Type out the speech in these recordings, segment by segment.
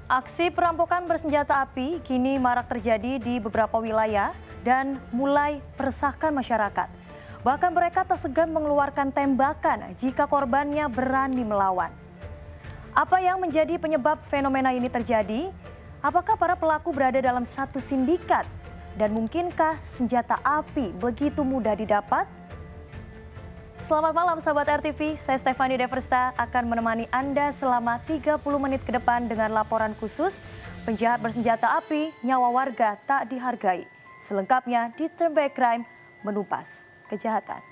Aksi perampokan bersenjata api kini marak terjadi di beberapa wilayah dan mulai meresahkan masyarakat. Bahkan mereka tak segan mengeluarkan tembakan jika korbannya berani melawan. Apa yang menjadi penyebab fenomena ini terjadi? Apakah para pelaku berada dalam satu sindikat? Dan mungkinkah senjata api begitu mudah didapat? Selamat malam sahabat RTV, saya Stefani Deversta akan menemani Anda selama 30 menit ke depan dengan laporan khusus penjahat bersenjata api, nyawa warga tak dihargai. Selengkapnya di Turn Back Crime menumpas kejahatan.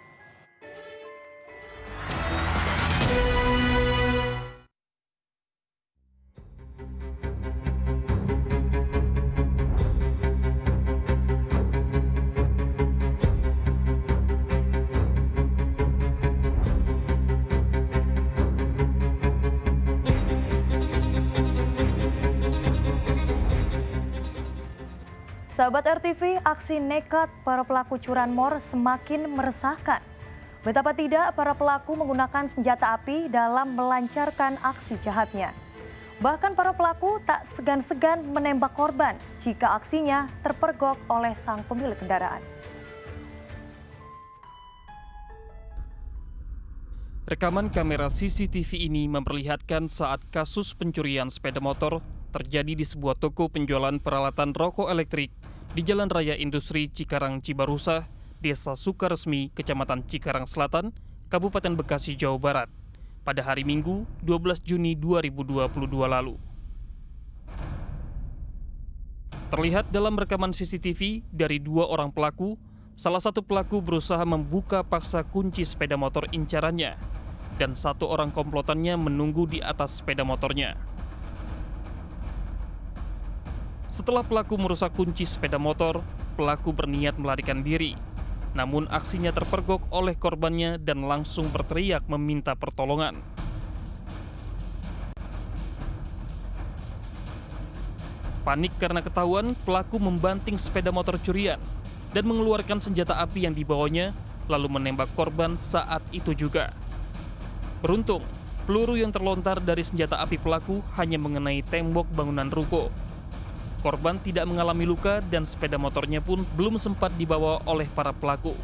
Sahabat RTV, aksi nekat para pelaku curanmor semakin meresahkan. Betapa tidak para pelaku menggunakan senjata api dalam melancarkan aksi jahatnya. Bahkan para pelaku tak segan-segan menembak korban jika aksinya terpergok oleh sang pemilik kendaraan. Rekaman kamera CCTV ini memperlihatkan saat kasus pencurian sepeda motor terjadi di sebuah toko penjualan peralatan rokok elektrik di Jalan Raya Industri Cikarang Cibarusah, Desa Sukaresmi, Kecamatan Cikarang Selatan, Kabupaten Bekasi, Jawa Barat, pada hari Minggu 12 Juni 2022 lalu. Terlihat dalam rekaman CCTV dari dua orang pelaku, salah satu pelaku berusaha membuka paksa kunci sepeda motor incarannya, dan satu orang komplotannya menunggu di atas sepeda motornya. Setelah pelaku merusak kunci sepeda motor, pelaku berniat melarikan diri. Namun aksinya terpergok oleh korbannya dan langsung berteriak meminta pertolongan. Panik karena ketahuan, pelaku membanting sepeda motor curian dan mengeluarkan senjata api yang dibawanya, lalu menembak korban saat itu juga. Beruntung, peluru yang terlontar dari senjata api pelaku hanya mengenai tembok bangunan ruko. Korban tidak mengalami luka dan sepeda motornya pun belum sempat dibawa oleh para pelaku.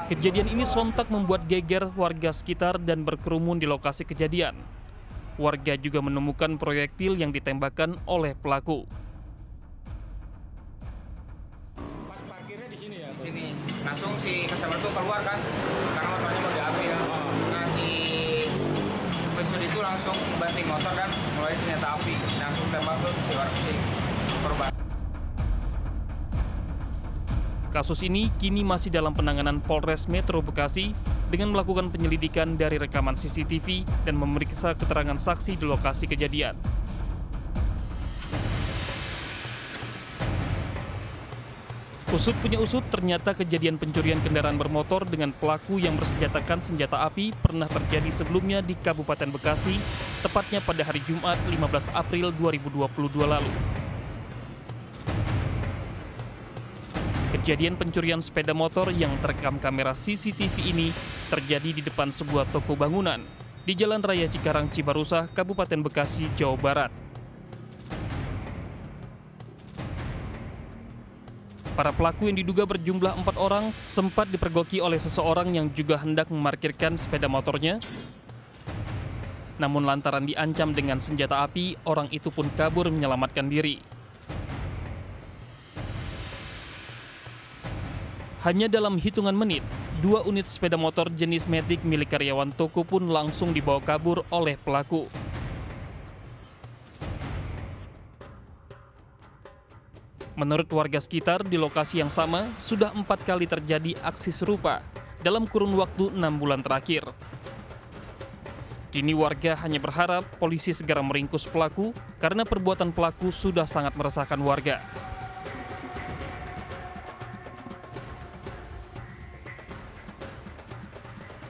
Kejadian ini sontak membuat geger warga sekitar dan berkerumun di lokasi kejadian. Warga juga menemukan proyektil yang ditembakkan oleh pelaku. Pas parkirnya di sini ya? Di sini. Langsung si customer itu keluar kan, karena motornya mau diambil. Nah si pencuri itu langsung banting motor dan mulai senjata api, langsung tembak ke si korban. Kasus ini kini masih dalam penanganan Polres Metro Bekasi dengan melakukan penyelidikan dari rekaman CCTV dan memeriksa keterangan saksi di lokasi kejadian. Usut punya usut, ternyata kejadian pencurian kendaraan bermotor dengan pelaku yang bersenjatakan senjata api pernah terjadi sebelumnya di Kabupaten Bekasi, tepatnya pada hari Jumat 15 April 2022 lalu. Kejadian pencurian sepeda motor yang terekam kamera CCTV ini terjadi di depan sebuah toko bangunan di Jalan Raya Cikarang Cibarusah, Kabupaten Bekasi, Jawa Barat. Para pelaku yang diduga berjumlah 4 orang sempat dipergoki oleh seseorang yang juga hendak memarkirkan sepeda motornya. Namun lantaran diancam dengan senjata api, orang itu pun kabur menyelamatkan diri. Hanya dalam hitungan menit, 2 unit sepeda motor jenis Matic milik karyawan toko pun langsung dibawa kabur oleh pelaku. Menurut warga sekitar, di lokasi yang sama sudah 4 kali terjadi aksi serupa dalam kurun waktu 6 bulan terakhir. Kini warga hanya berharap polisi segera meringkus pelaku karena perbuatan pelaku sudah sangat meresahkan warga.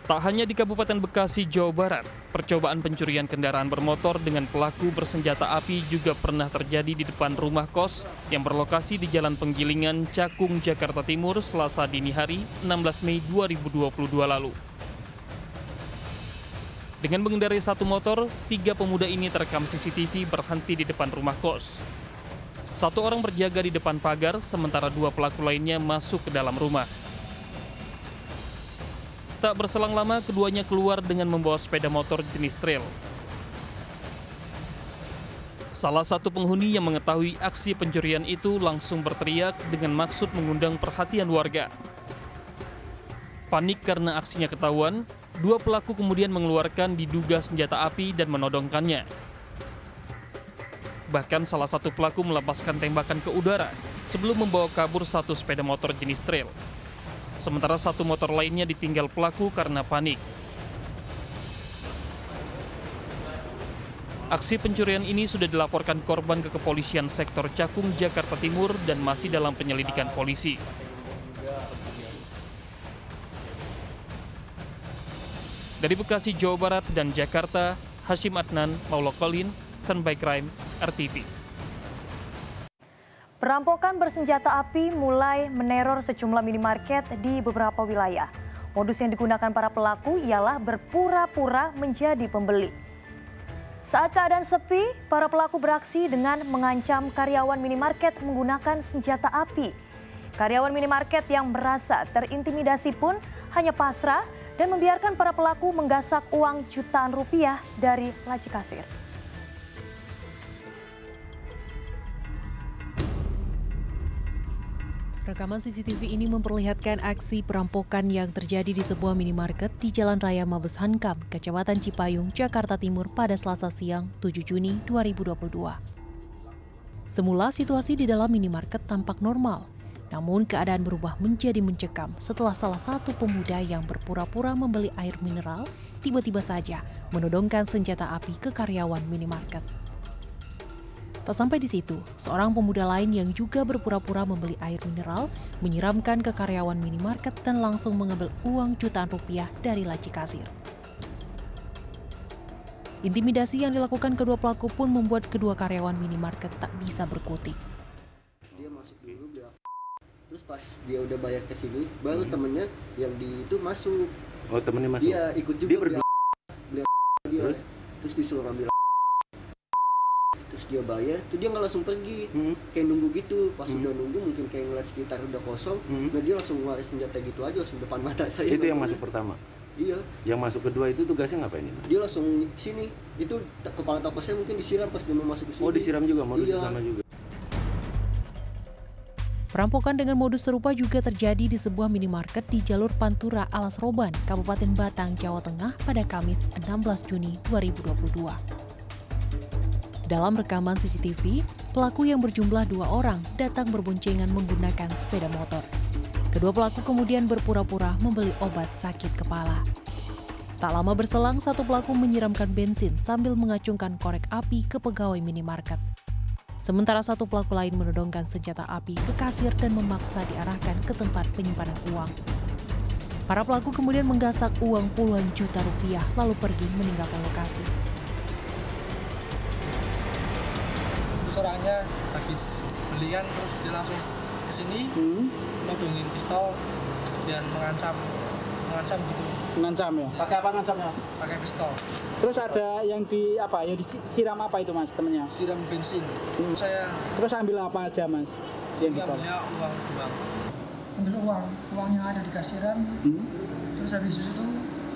Tak hanya di Kabupaten Bekasi, Jawa Barat, percobaan pencurian kendaraan bermotor dengan pelaku bersenjata api juga pernah terjadi di depan rumah kos yang berlokasi di Jalan Penggilingan, Cakung, Jakarta Timur, Selasa dini hari 16 Mei 2022 lalu. Dengan mengendarai satu motor, 3 pemuda ini terekam CCTV berhenti di depan rumah kos. 1 orang berjaga di depan pagar, sementara 2 pelaku lainnya masuk ke dalam rumah. Tak berselang lama, keduanya keluar dengan membawa sepeda motor jenis trail. Salah satu penghuni yang mengetahui aksi pencurian itu langsung berteriak dengan maksud mengundang perhatian warga. Panik karena aksinya ketahuan, 2 pelaku kemudian mengeluarkan diduga senjata api dan menodongkannya. Bahkan salah satu pelaku melepaskan tembakan ke udara sebelum membawa kabur 1 sepeda motor jenis trail. Sementara 1 motor lainnya ditinggal pelaku karena panik. Aksi pencurian ini sudah dilaporkan korban ke kepolisian sektor Cakung, Jakarta Timur dan masih dalam penyelidikan polisi. Dari Bekasi, Jawa Barat dan Jakarta, Hashim Adnan, Maula Kolin, Turn by Crime, RTV. Perampokan bersenjata api mulai meneror sejumlah minimarket di beberapa wilayah. Modus yang digunakan para pelaku ialah berpura-pura menjadi pembeli. Saat keadaan sepi, para pelaku beraksi dengan mengancam karyawan minimarket menggunakan senjata api. Karyawan minimarket yang merasa terintimidasi pun hanya pasrah dan membiarkan para pelaku menggasak uang jutaan rupiah dari laci kasir. Rekaman CCTV ini memperlihatkan aksi perampokan yang terjadi di sebuah minimarket di Jalan Raya Mabes Hankam, Kecamatan Cipayung, Jakarta Timur pada Selasa siang 7 Juni 2022. Semula situasi di dalam minimarket tampak normal, namun keadaan berubah menjadi mencekam setelah salah satu pemuda yang berpura-pura membeli air mineral tiba-tiba saja menodongkan senjata api ke karyawan minimarket. Tak sampai di situ, seorang pemuda lain yang juga berpura-pura membeli air mineral menyiramkan ke karyawan minimarket dan langsung mengambil uang jutaan rupiah dari laci kasir. Intimidasi yang dilakukan kedua pelaku pun membuat kedua karyawan minimarket tak bisa berkutik. Dia masuk dulu bilang, terus pas dia udah bayar ke sini, baru temennya yang di itu masuk. Oh, temennya masuk? Dia ikut juga. Dia berdua. Terus disuruh ambil. Terus dia bayar, tuh dia nggak langsung pergi, kayak nunggu gitu. Pas udah nunggu mungkin kayak ngeliat sekitar udah kosong, nah dia langsung ngeluarin senjata gitu aja langsung depan mata saya. Itu yang masuk pertama? Iya. Yang masuk kedua itu tugasnya ngapain ini? Dia langsung sini, itu kepala toko saya mungkin disiram pas dia mau masuk ke sini. Oh, disiram juga, modusnya sama juga. Perampokan dengan modus serupa juga terjadi di sebuah minimarket di jalur Pantura Alas Roban, Kabupaten Batang, Jawa Tengah pada Kamis 16 Juni 2022. Dalam rekaman CCTV, pelaku yang berjumlah 2 orang datang berboncengan menggunakan sepeda motor. Kedua pelaku kemudian berpura-pura membeli obat sakit kepala. Tak lama berselang, satu pelaku menyiramkan bensin sambil mengacungkan korek api ke pegawai minimarket. Sementara satu pelaku lain menodongkan senjata api ke kasir dan memaksa diarahkan ke tempat penyimpanan uang. Para pelaku kemudian menggasak uang puluhan juta rupiah lalu pergi meninggalkan lokasi. Orangnya habis belian terus dia langsung ke sini nodongin pistol dan mengancam gitu. Mengancam ya? Pakai apa ngancamnya? Pakai pistol. Terus ada yang disiram apa itu mas temennya? Siram bensin. Saya terus ambil apa aja mas? Yang ambilnya uang. Ambil uang yang ada di kasiran. Terus habis itu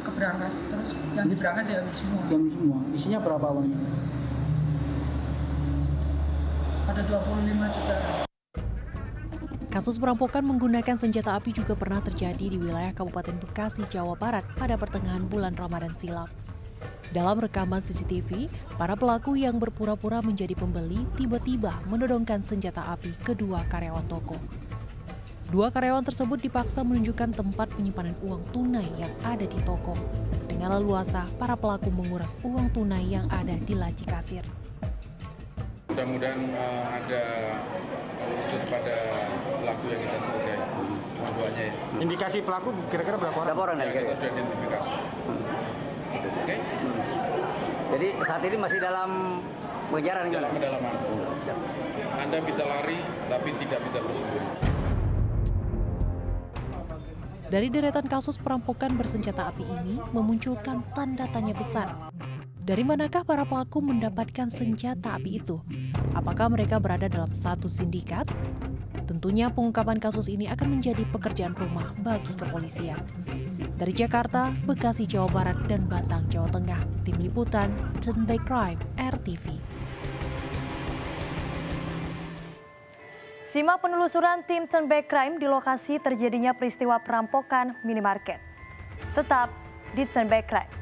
ke berangkas. Terus yang di berangkas dia ambil semua. Diambil semua. Isinya berapa uangnya? Ada 25 juta. Kasus perampokan menggunakan senjata api juga pernah terjadi di wilayah Kabupaten Bekasi, Jawa Barat pada pertengahan bulan Ramadan silam. Dalam rekaman CCTV, para pelaku yang berpura-pura menjadi pembeli tiba-tiba menodongkan senjata api ke 2 karyawan toko. 2 karyawan tersebut dipaksa menunjukkan tempat penyimpanan uang tunai yang ada di toko. Dengan leluasa, para pelaku menguras uang tunai yang ada di laci kasir. Mudah-mudahan ada wujud pada pelaku yang kita curigai, keduanya ya. Indikasi pelaku kira-kira berapa orang? Ya, kita sudah identifikasi. Oke? Jadi saat ini masih dalam pengejaran? Dalam pendalaman. Anda bisa lari, tapi tidak bisa bersembunyi. Dari deretan kasus perampokan bersenjata api ini memunculkan tanda tanya besar. Dari manakah para pelaku mendapatkan senjata api itu? Apakah mereka berada dalam satu sindikat? Tentunya pengungkapan kasus ini akan menjadi pekerjaan rumah bagi kepolisian. Dari Jakarta, Bekasi, Jawa Barat, dan Batang, Jawa Tengah, Tim Liputan, Turn Back Crime, RTV. Simak penelusuran tim Turn Back Crime di lokasi terjadinya peristiwa perampokan minimarket. Tetap di Turn Back Crime.